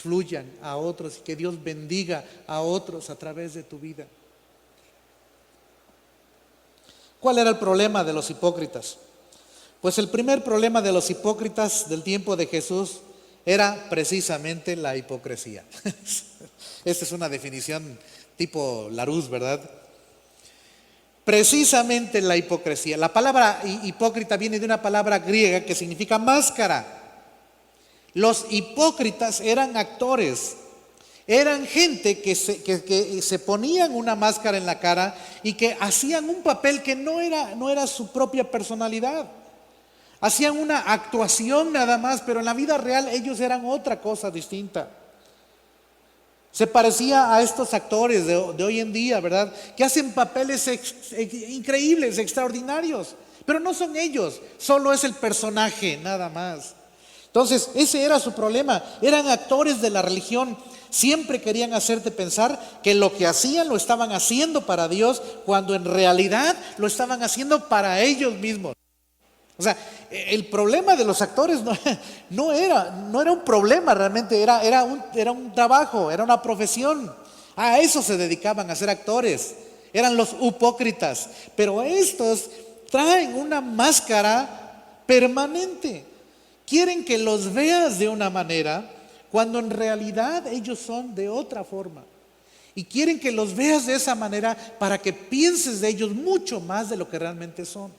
fluyan a otros y que Dios bendiga a otros a través de tu vida. ¿Cuál era el problema de los hipócritas? Pues el primer problema de los hipócritas del tiempo de Jesús era precisamente la hipocresía. Esta es una definición tipo Larousse, ¿verdad? Precisamente la hipocresía. La palabra hipócrita viene de una palabra griega que significa máscara. Los hipócritas eran actores, eran gente que se ponían una máscara en la cara y que hacían un papel que no era su propia personalidad. Hacían una actuación nada más, pero en la vida real ellos eran otra cosa distinta. Se parecía a estos actores de hoy en día, ¿verdad? Que hacen papeles increíbles, extraordinarios, pero no son ellos, solo es el personaje, nada más. Entonces, ese era su problema. Eran actores de la religión. Siempre querían hacerte pensar que lo que hacían lo estaban haciendo para Dios, cuando en realidad lo estaban haciendo para ellos mismos. O sea, el problema de los actores no era un problema realmente, era un trabajo, era una profesión. A eso se dedicaban, a ser actores. Eran los hipócritas. Pero estos traen una máscara permanente. Quieren que los veas de una manera cuando en realidad ellos son de otra forma. Y quieren que los veas de esa manera para que pienses de ellos mucho más de lo que realmente son.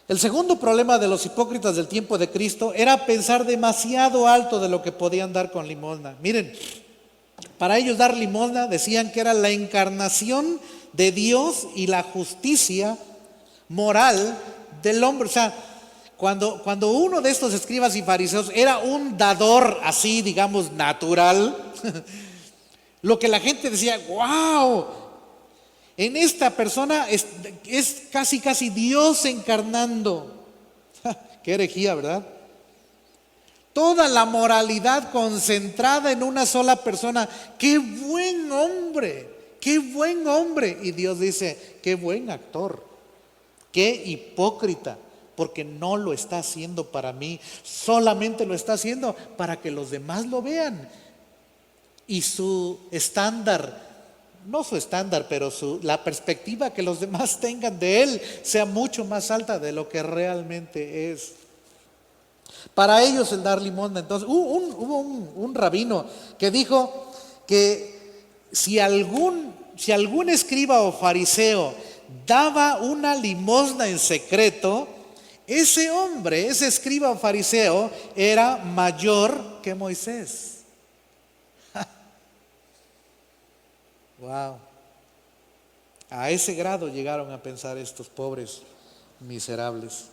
El segundo problema de los hipócritas del tiempo de Cristo era pensar demasiado alto de lo que podían dar con limosna. Miren, para ellos dar limosna decían que era la encarnación de Dios y la justicia moral del hombre. O sea, cuando uno de estos escribas y fariseos era un dador así, digamos, natural, lo que la gente decía, wow, en esta persona es casi Dios encarnando. Qué herejía, ¿verdad? Toda la moralidad concentrada en una sola persona. ¡Qué buen hombre! ¡Qué buen hombre! Y Dios dice, ¡qué buen actor! ¡Qué hipócrita! Porque no lo está haciendo para mí, solamente lo está haciendo para que los demás lo vean. Y su estándar, no su estándar, pero la perspectiva que los demás tengan de él sea mucho más alta de lo que realmente es. Para ellos el dar limosna, entonces, hubo un rabino que dijo que si algún escriba o fariseo daba una limosna en secreto, ese hombre, ese escriba o fariseo, era mayor que Moisés. Wow. A ese grado llegaron a pensar estos pobres miserables.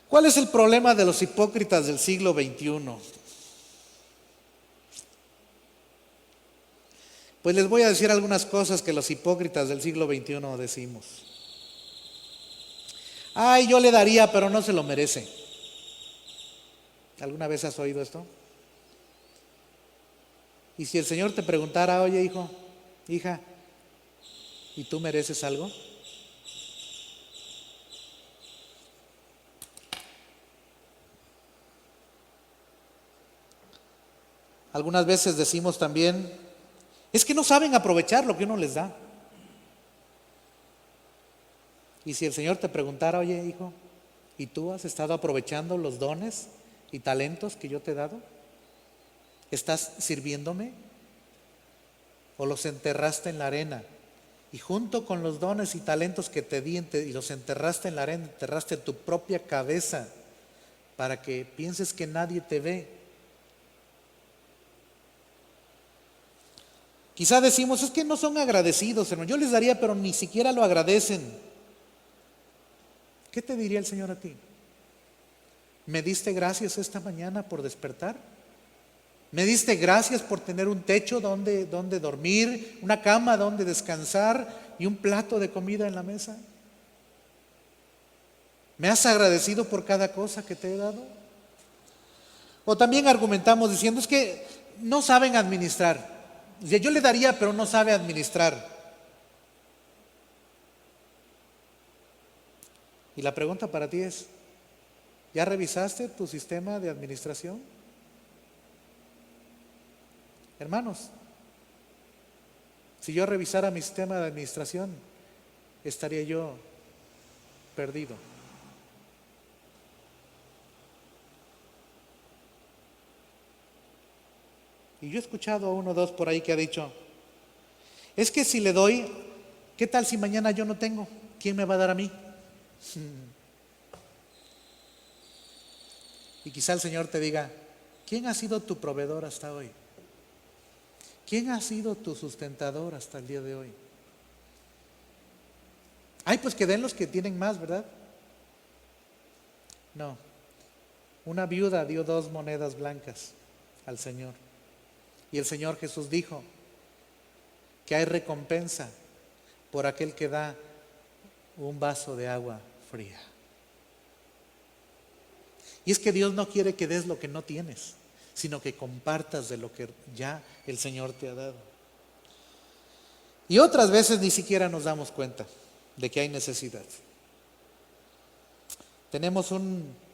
¿Cuál es el problema de los hipócritas del siglo XXI? Pues les voy a decir algunas cosas que los hipócritas del siglo XXI decimos. Ay, yo le daría, pero no se lo merece. ¿Alguna vez has oído esto? Y si el Señor te preguntara, oye hijo, hija, ¿y tú mereces algo? Algunas veces decimos también, es que no saben aprovechar lo que uno les da. Y si el Señor te preguntara, oye hijo, ¿y tú has estado aprovechando los dones y talentos que yo te he dado? ¿Estás sirviéndome? ¿O los enterraste en la arena? Y junto con los dones y talentos que te di y los enterraste en la arena, enterraste tu propia cabeza para que pienses que nadie te ve. Quizá decimos, es que no son agradecidos, hermano. Yo les daría, pero ni siquiera lo agradecen. ¿Qué te diría el Señor a ti? ¿Me diste gracias esta mañana por despertar? ¿Me diste gracias por tener un techo donde dormir, una cama donde descansar y un plato de comida en la mesa? ¿Me has agradecido por cada cosa que te he dado? O también argumentamos diciendo, es que no saben administrar. Yo le daría, pero no sabe administrar. Y la pregunta para ti es, ¿ya revisaste tu sistema de administración? Hermanos, si yo revisara mi sistema de administración, estaría yo perdido. Y yo he escuchado a uno o dos por ahí que ha dicho, es que si le doy, ¿qué tal si mañana yo no tengo? ¿Quién me va a dar a mí? Y quizá el Señor te diga, ¿quién ha sido tu proveedor hasta hoy? ¿Quién ha sido tu sustentador hasta el día de hoy? Ay, pues que den los que tienen más, ¿verdad? No. Una viuda dio 2 monedas blancas al Señor. Y el Señor Jesús dijo que hay recompensa por aquel que da un vaso de agua fría. Y es que Dios no quiere que des lo que no tienes, sino que compartas de lo que ya el Señor te ha dado. Y otras veces ni siquiera nos damos cuenta de que hay necesidad. Tenemos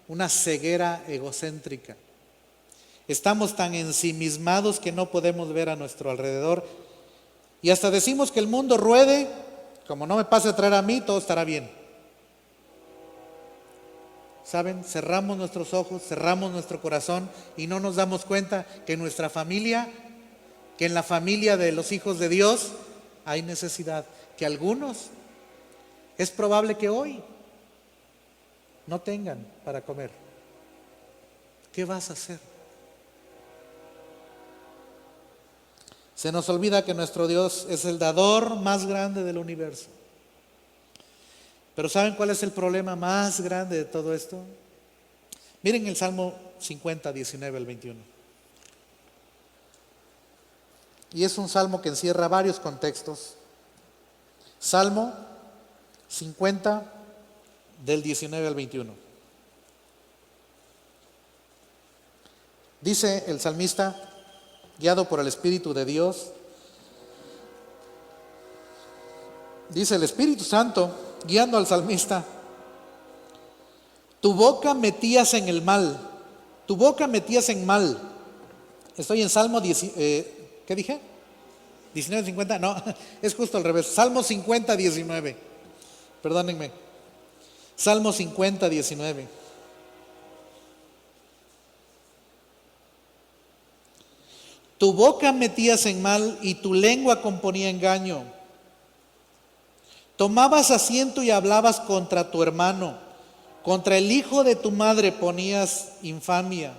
una ceguera egocéntrica. Estamos tan ensimismados que no podemos ver a nuestro alrededor y hasta decimos que el mundo ruede, como no me pase a traer a mí, todo estará bien. ¿Saben? Cerramos nuestros ojos, cerramos nuestro corazón y no nos damos cuenta que en nuestra familia, que en la familia de los hijos de Dios hay necesidad, que algunos es probable que hoy no tengan para comer. ¿Qué vas a hacer? Se nos olvida que nuestro Dios es el dador más grande del universo. Pero ¿saben cuál es el problema más grande de todo esto? Miren el Salmo 50, 19 al 21. Y es un salmo que encierra varios contextos. Salmo 50, del 19 al 21. Dice el salmista, guiado por el Espíritu de Dios, dice el Espíritu Santo, guiando al salmista, tu boca metías en el mal, tu boca metías en mal. Estoy en Salmo 10, ¿qué dije? 19:50, no, es justo al revés. Salmo 50, 19. Perdónenme. Salmo 50, 19. Tu boca metías en mal y tu lengua componía engaño. Tomabas asiento y hablabas contra tu hermano, contra el hijo de tu madre ponías infamia.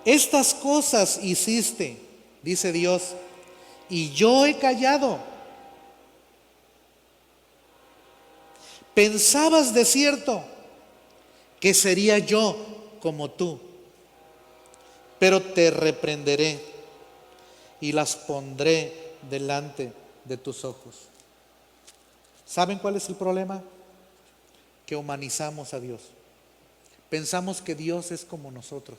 Estas cosas hiciste, dice Dios, y yo he callado. Pensabas de cierto que sería yo como tú, pero te reprenderé y las pondré delante de tus ojos. ¿Saben cuál es el problema? Que humanizamos a Dios. Pensamos que Dios es como nosotros.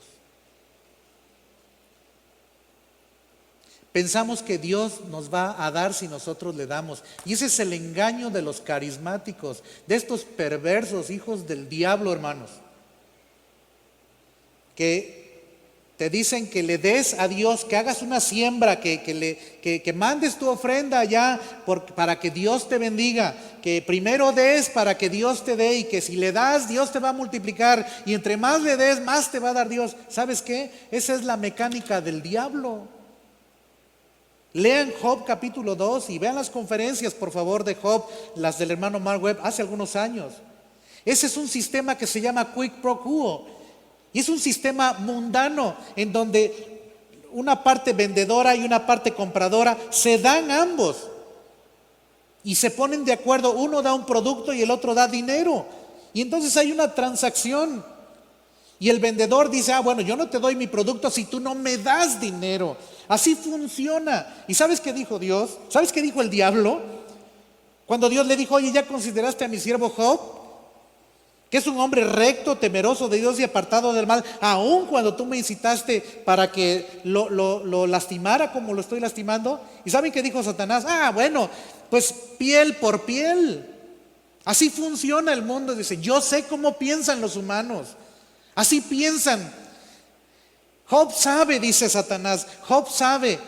Pensamos que Dios nos va a dar si nosotros le damos. Y ese es el engaño de los carismáticos, de estos perversos hijos del diablo, hermanos. Que te dicen que le des a Dios, que hagas una siembra, que mandes tu ofrenda allá para que Dios te bendiga, que primero des para que Dios te dé y que si le das Dios te va a multiplicar y entre más le des más te va a dar Dios. ¿Sabes qué? Esa es la mecánica del diablo. Lean Job capítulo 2 y vean las conferencias por favor de Job, las del hermano Mark Webb hace algunos años. Ese es un sistema que se llama quid pro quo. Y es un sistema mundano en donde una parte vendedora y una parte compradora se dan ambos y se ponen de acuerdo, uno da un producto y el otro da dinero y entonces hay una transacción y el vendedor dice, bueno, yo no te doy mi producto si tú no me das dinero. Así funciona. ¿Y sabes qué dijo Dios? ¿Sabes qué dijo el diablo? Cuando Dios le dijo, oye, ¿ya consideraste a mi siervo Job? Que es un hombre recto, temeroso de Dios y apartado del mal, aun cuando tú me incitaste para que lo lastimara como lo estoy lastimando. ¿Y saben qué dijo Satanás? Bueno, pues piel por piel. Así funciona el mundo. Dice, yo sé cómo piensan los humanos. Así piensan. Job sabe, dice Satanás, Job sabe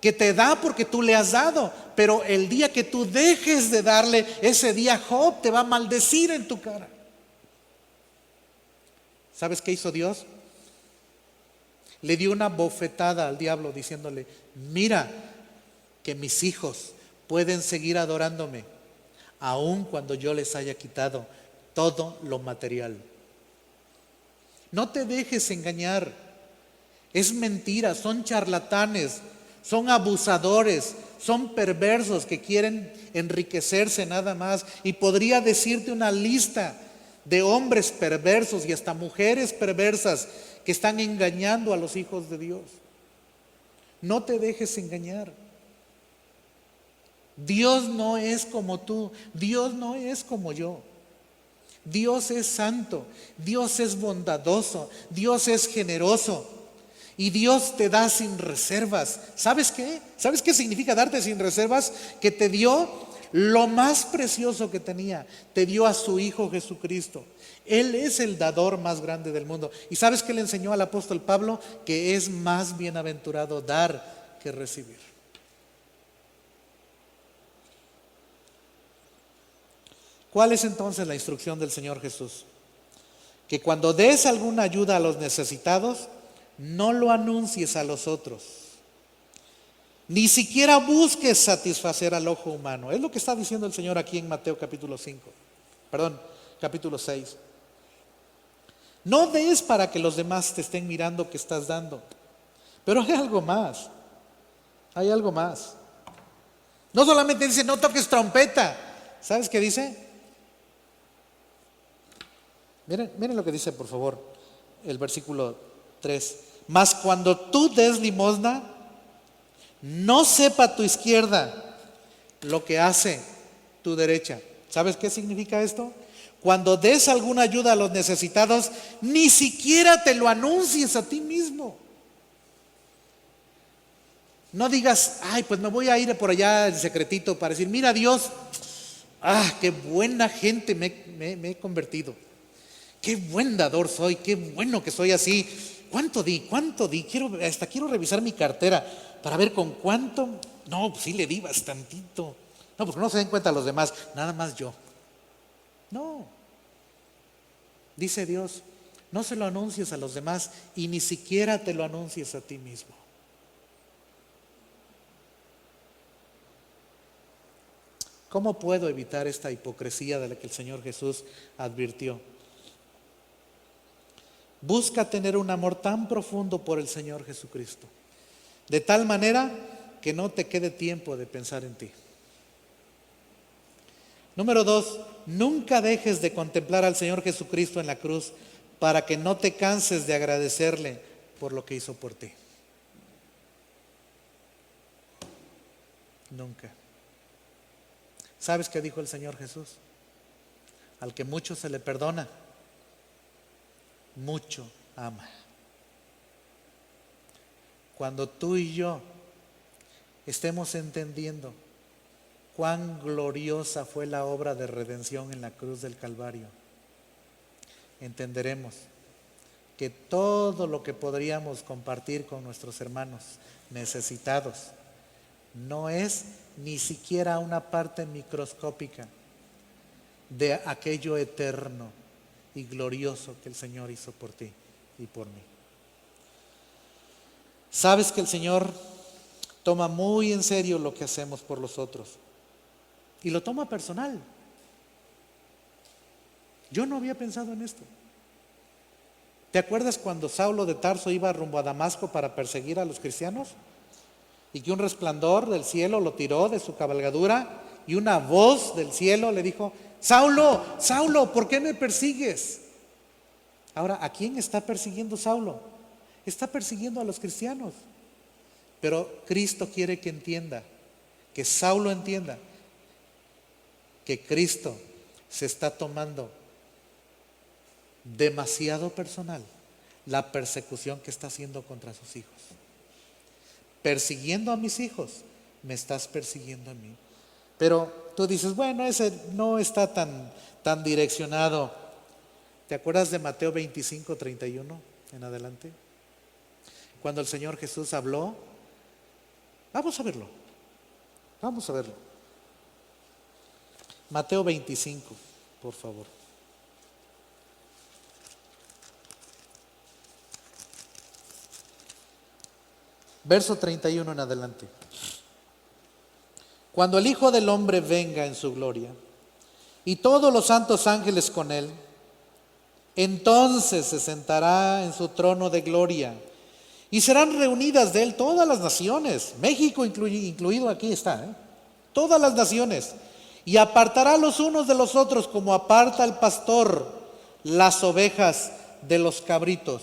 que te da porque tú le has dado, pero el día que tú dejes de darle, ese día Job te va a maldecir en tu cara. ¿Sabes qué hizo Dios? Le dio una bofetada al diablo diciéndole: mira que mis hijos pueden seguir adorándome aun cuando yo les haya quitado todo lo material. No te dejes engañar. Es mentira, son charlatanes, son abusadores, son perversos que quieren enriquecerse nada más. Y podría decirte una lista de hombres perversos y hasta mujeres perversas que están engañando a los hijos de Dios. No te dejes engañar. Dios no es como tú, Dios no es como yo. Dios es santo, Dios es bondadoso, Dios es generoso y Dios te da sin reservas. ¿Sabes qué? ¿Sabes qué significa darte sin reservas? Que te dio lo más precioso que tenía, te dio a su Hijo Jesucristo. Él es el dador más grande del mundo. ¿Y sabes qué le enseñó al apóstol Pablo? Que es más bienaventurado dar que recibir. ¿Cuál es entonces la instrucción del Señor Jesús? Que cuando des alguna ayuda a los necesitados, no lo anuncies a los otros. Ni siquiera busques satisfacer al ojo humano. Es lo que está diciendo el Señor aquí en Mateo capítulo 6. No des para que los demás te estén mirando que estás dando. Pero hay algo más. Hay algo más. No solamente dice no toques trompeta. ¿Sabes qué dice? Miren lo que dice, por favor, el versículo 3. Mas cuando tú des limosna, no sepa tu izquierda lo que hace tu derecha. ¿Sabes qué significa esto? Cuando des alguna ayuda a los necesitados, ni siquiera te lo anuncies a ti mismo. No digas: ay, pues me voy a ir por allá en secretito para decir: mira Dios, qué buena gente me he convertido. Qué buen dador soy, qué bueno que soy así. ¿Cuánto di? Hasta quiero revisar mi cartera para ver con cuánto. No, pues sí le di bastantito. No, porque no se den cuenta los demás, nada más yo. No. Dice Dios, no se lo anuncies a los demás y ni siquiera te lo anuncies a ti mismo. ¿Cómo puedo evitar esta hipocresía de la que el Señor Jesús advirtió? Busca tener un amor tan profundo por el Señor Jesucristo, de tal manera que no te quede tiempo de pensar en ti. Número 2, nunca dejes de contemplar al Señor Jesucristo en la cruz para que no te canses de agradecerle por lo que hizo por ti. Nunca. ¿Sabes qué dijo el Señor Jesús? Al que mucho se le perdona, mucho ama. Cuando tú y yo estemos entendiendo cuán gloriosa fue la obra de redención en la cruz del Calvario, entenderemos que todo lo que podríamos compartir con nuestros hermanos necesitados no es ni siquiera una parte microscópica de aquello eterno y glorioso que el Señor hizo por ti y por mí. Sabes que el Señor toma muy en serio lo que hacemos por los otros y lo toma personal. Yo no había pensado en esto. ¿Te acuerdas cuando Saulo de Tarso iba rumbo a Damasco para perseguir a los cristianos? Y que un resplandor del cielo lo tiró de su cabalgadura y una voz del cielo le dijo: Saulo, Saulo, ¿por qué me persigues? Ahora, ¿a quién está persiguiendo Saulo? Está persiguiendo a los cristianos. Pero Cristo quiere que entienda, que Saulo entienda, que Cristo se está tomando demasiado personal la persecución que está haciendo contra sus hijos. Persiguiendo a mis hijos, me estás persiguiendo a mí. Pero tú dices, bueno, ese no está tan direccionado. ¿Te acuerdas de Mateo 25, 31 en adelante? Cuando el Señor Jesús habló. Vamos a verlo. Mateo 25, por favor. Verso 31 en adelante. Cuando el Hijo del Hombre venga en su gloria y todos los santos ángeles con él, entonces se sentará en su trono de gloria y serán reunidas de él todas las naciones, México incluido aquí está, todas las naciones, y apartará los unos de los otros como aparta el pastor las ovejas de los cabritos.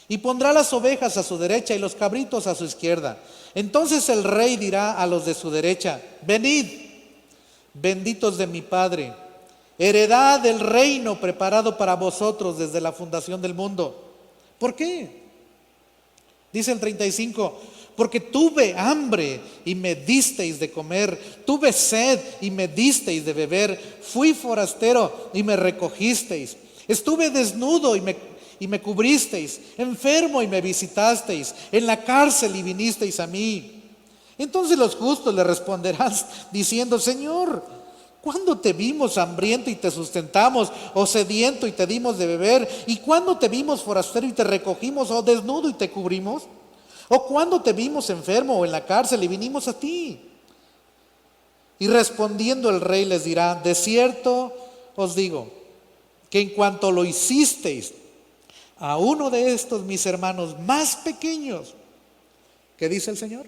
Y pondrá las ovejas a su derecha y los cabritos a su izquierda. Entonces el rey dirá a los de su derecha: venid, benditos de mi Padre, heredad del reino preparado para vosotros desde la fundación del mundo. ¿Por qué? Dice el 35, porque tuve hambre y me disteis de comer, tuve sed y me disteis de beber, fui forastero y me recogisteis, estuve desnudo y me cubristeis, enfermo y me visitasteis, en la cárcel y vinisteis a mí. Entonces los justos le responderán diciendo: Señor, ¿cuándo te vimos hambriento y te sustentamos, o sediento y te dimos de beber? ¿Y cuándo te vimos forastero y te recogimos, o desnudo y te cubrimos? ¿O cuándo te vimos enfermo o en la cárcel y vinimos a ti? Y respondiendo el rey les dirá: de cierto os digo, que en cuanto lo hicisteis a uno de estos mis hermanos más pequeños, ¿qué dice el Señor?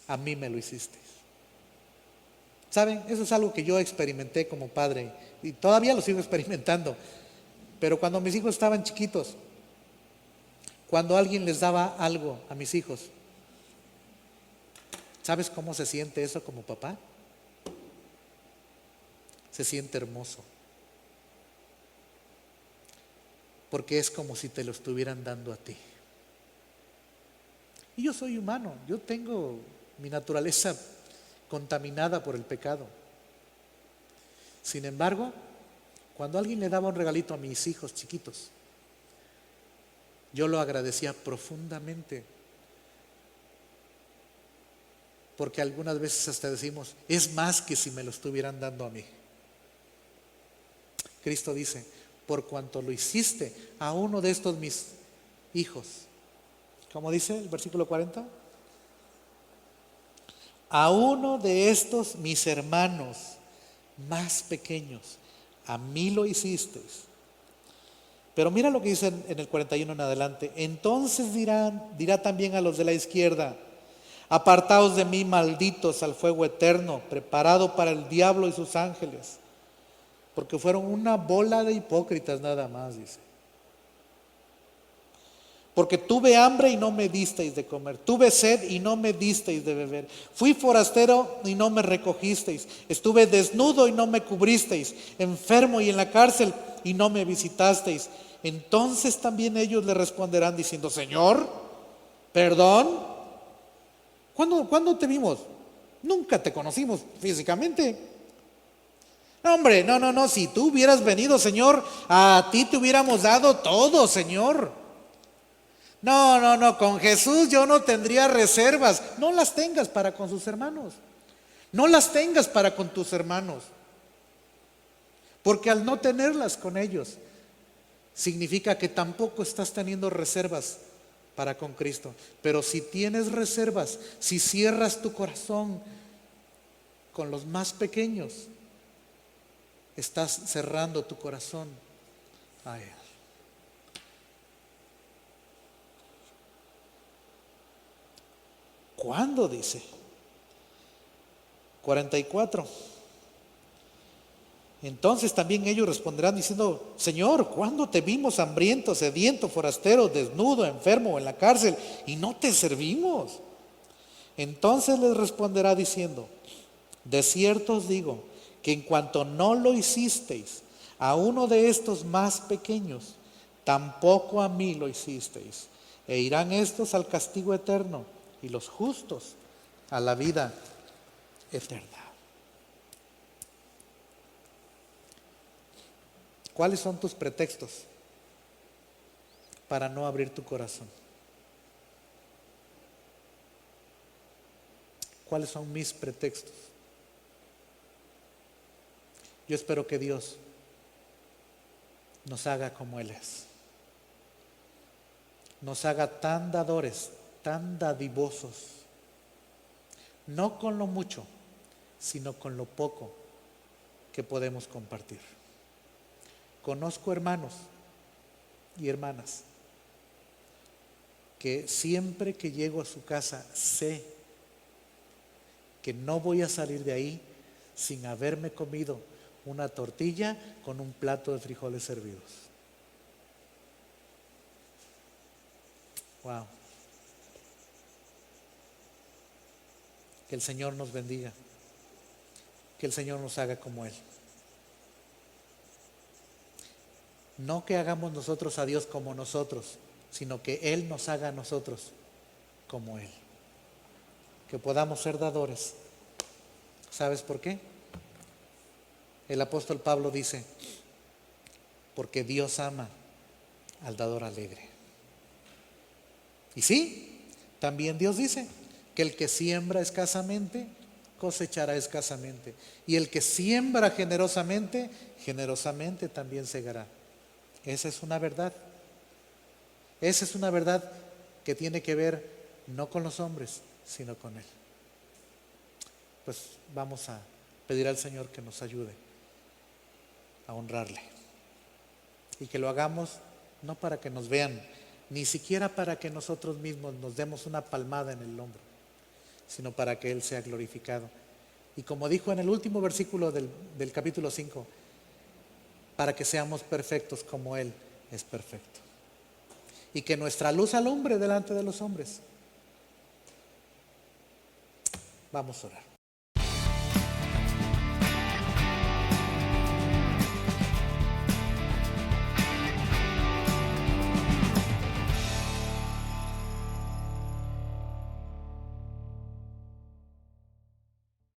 A mí me lo hicisteis. ¿Saben? Eso es algo que yo experimenté como padre y todavía lo sigo experimentando. Pero cuando mis hijos estaban chiquitos, cuando alguien les daba algo a mis hijos, ¿sabes cómo se siente eso como papá? Se siente hermoso. Porque es como si te lo estuvieran dando a ti. Y yo soy humano, yo tengo mi naturaleza contaminada por el pecado. Sin embargo, cuando alguien le daba un regalito a mis hijos chiquitos, yo lo agradecía profundamente. Porque algunas veces hasta decimos: es más que si me lo estuvieran dando a mí. Cristo dice: por cuanto lo hiciste a uno de estos mis hijos. ¿Cómo dice el versículo 40? A uno de estos mis hermanos más pequeños, a mí lo hicisteis. Pero mira lo que dice en el 41 en adelante. Entonces dirá también a los de la izquierda: apartaos de mí, malditos, al fuego eterno, preparado para el diablo y sus ángeles. Porque fueron una bola de hipócritas nada más, dice. Porque tuve hambre y no me disteis de comer, tuve sed y no me disteis de beber, fui forastero y no me recogisteis, estuve desnudo y no me cubristeis, enfermo y en la cárcel y no me visitasteis. Entonces también ellos le responderán diciendo: Señor, perdón, ¿cuándo te vimos? Nunca te conocimos físicamente. No, hombre, no, si tú hubieras venido, Señor, a ti te hubiéramos dado todo, Señor. No, con Jesús yo no tendría reservas. No las tengas para con sus hermanos. No las tengas para con tus hermanos. Porque al no tenerlas con ellos, significa que tampoco estás teniendo reservas para con Cristo. Pero si tienes reservas, si cierras tu corazón con los más pequeños, estás cerrando tu corazón a Él. ¿Cuándo? Dice 44. Entonces también ellos responderán diciendo: Señor, ¿cuándo te vimos hambriento, sediento, forastero, desnudo, enfermo o en la cárcel y no te servimos? Entonces les responderá diciendo: de cierto os digo, que en cuanto no lo hicisteis a uno de estos más pequeños, tampoco a mí lo hicisteis. E irán estos al castigo eterno y los justos a la vida eterna. ¿Cuáles son tus pretextos para no abrir tu corazón? ¿Cuáles son mis pretextos? Yo espero que Dios nos haga como Él es. nos haga tan dadores, tan dadivosos, no con lo mucho, sino con lo poco que podemos compartir. Conozco hermanos y hermanas que siempre que llego a su casa sé que no voy a salir de ahí sin haberme comido una tortilla con un plato de frijoles servidos. Wow. Que el Señor nos bendiga. Que el Señor nos haga como Él. No que hagamos nosotros a Dios como nosotros, sino que Él nos haga a nosotros como Él. Que podamos ser dadores. ¿Sabes por qué? El apóstol Pablo dice, porque Dios ama al dador alegre. Y sí, también Dios dice que el que siembra escasamente, cosechará escasamente. Y el que siembra generosamente, generosamente también segará. Esa es una verdad. Esa es una verdad que tiene que ver no con los hombres, sino con Él. Pues vamos a pedir al Señor que nos ayude a honrarle. Y que lo hagamos no para que nos vean, ni siquiera para que nosotros mismos nos demos una palmada en el hombro, sino para que Él sea glorificado. Y como dijo en el último versículo del capítulo 5, para que seamos perfectos como Él es perfecto. Y que nuestra luz alumbre delante de los hombres. Vamos a orar.